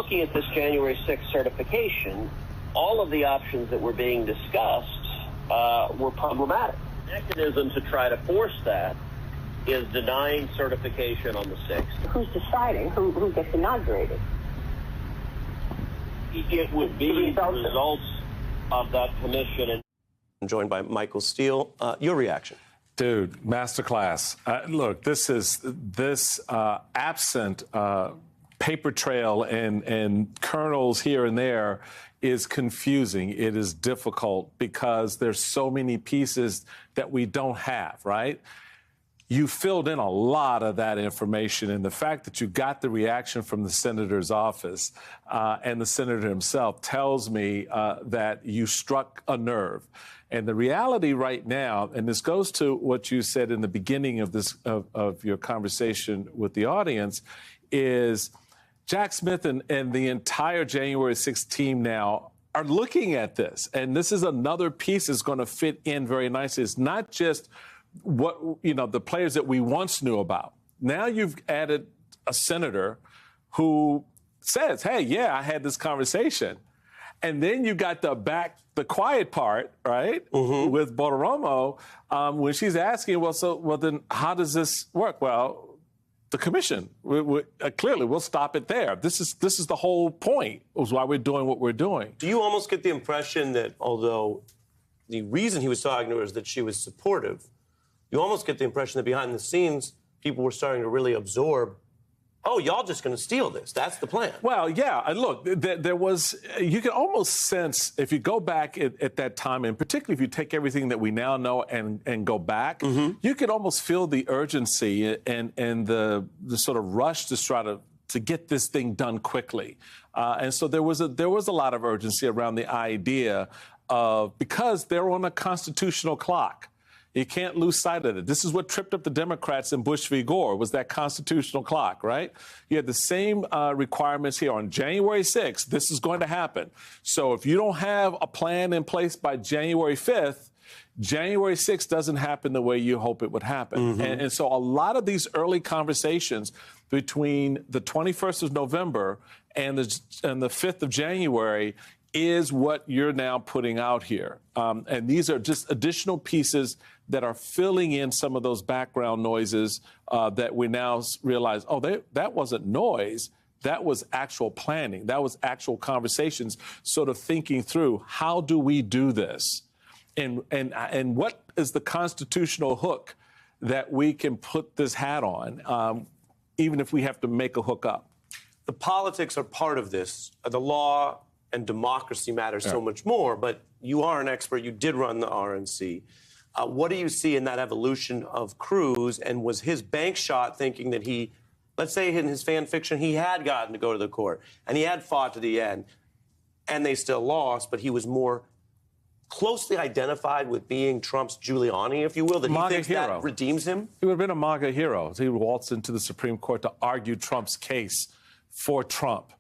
looking at this January 6th certification, all of the options that were being discussed were problematic. The mechanism to try to force that is denying certification on the 6th. Who's deciding who gets inaugurated? It would be the results of that commission. I'm joined by Michael Steele. Your reaction? Dude, masterclass. Look, this absent paper trail and kernels here and there is confusing. It is difficult because there's so many pieces that we don't have, right? You filled in a lot of that information, and the fact that you got the reaction from the senator's office and the senator himself tells me that you struck a nerve. And the reality right now, and this goes to what you said in the beginning of this of your conversation with the audience, is Jack Smith and the entire January 6th team now are looking at this. And this is another piece that's going to fit in very nicely. It's not just what, the players that we once knew about. Now you've added a senator who says, hey, yeah, I had this conversation. And then you got the quiet part, right, with Bartiromo, when she's asking, well, then how does this work? Well, the commission, clearly, we'll stop it there. This is the whole point, is why we're doing what we're doing. Do you almost get the impression that although the reason he was talking to her is that she was supportive, you almost get the impression that behind the scenes, people were starting to really absorb, oh, y'all just going to steal this. That's the plan. Well, yeah. And look, there was, you can almost sense, if you go back at that time, and particularly if you take everything that we now know and go back, you can almost feel the urgency and the sort of rush to try to get this thing done quickly. And so there was a lot of urgency around the idea of, because they're on a constitutional clock. You can't lose sight of it. This is what tripped up the Democrats in Bush v. Gore, was that constitutional clock, right? You had the same requirements here. On January 6th, this is going to happen. So if you don't have a plan in place by January 5th, January 6th doesn't happen the way you hope it would happen. And so a lot of these early conversations between the 21st of November and the 5th of January is what you're now putting out here. And these are just additional pieces that are filling in some of those background noises that we now realize, oh, that wasn't noise. That was actual planning. That was actual conversations, sort of thinking through, how do we do this? And what is the constitutional hook that we can put this hat on, even if we have to make a hook up? The politics are part of this. The law and democracy matters so much more, but you are an expert. You did run the RNC. What do you see in that evolution of Cruz? And was his bank shot thinking that he, let's say in his fan fiction, he had gotten to go to the court and he had fought to the end and they still lost, but he was more closely identified with being Trump's Giuliani, if you will, that he thinks that redeems him? He would have been a MAGA hero. He waltzed into the Supreme Court to argue Trump's case for Trump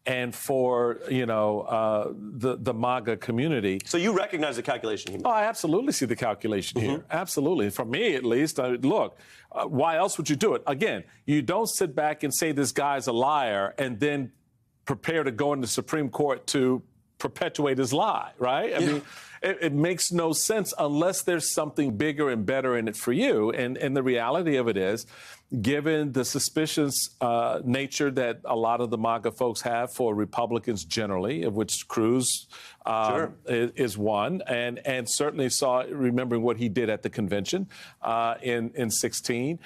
and for, the MAGA community. So you recognize the calculation he made? Oh, I absolutely see the calculation here. Absolutely. For me, at least, look, why else would you do it? Again, you don't sit back and say this guy's a liar and then prepare to go into the Supreme Court to perpetuate his lie, right? I mean, it makes no sense unless there's something bigger and better in it for you. And the reality of it is, given the suspicious nature that a lot of the MAGA folks have for Republicans generally, of which Cruz is one, and certainly remembering what he did at the convention in 16,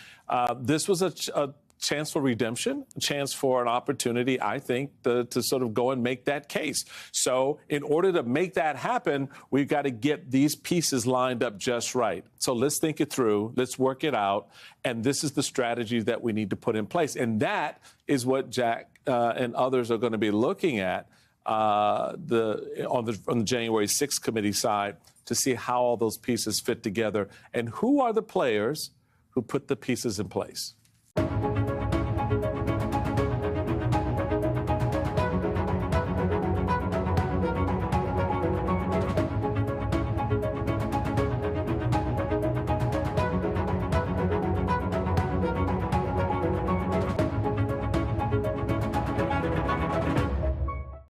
this was a chance for redemption, a chance for an opportunity, I think, to sort of go and make that case. So in order to make that happen, we've got to get these pieces lined up just right. So let's think it through, let's work it out, and this is the strategy that we need to put in place. And that is what Jack and others are going to be looking at on the January 6th committee side to see how all those pieces fit together and who are the players who put the pieces in place.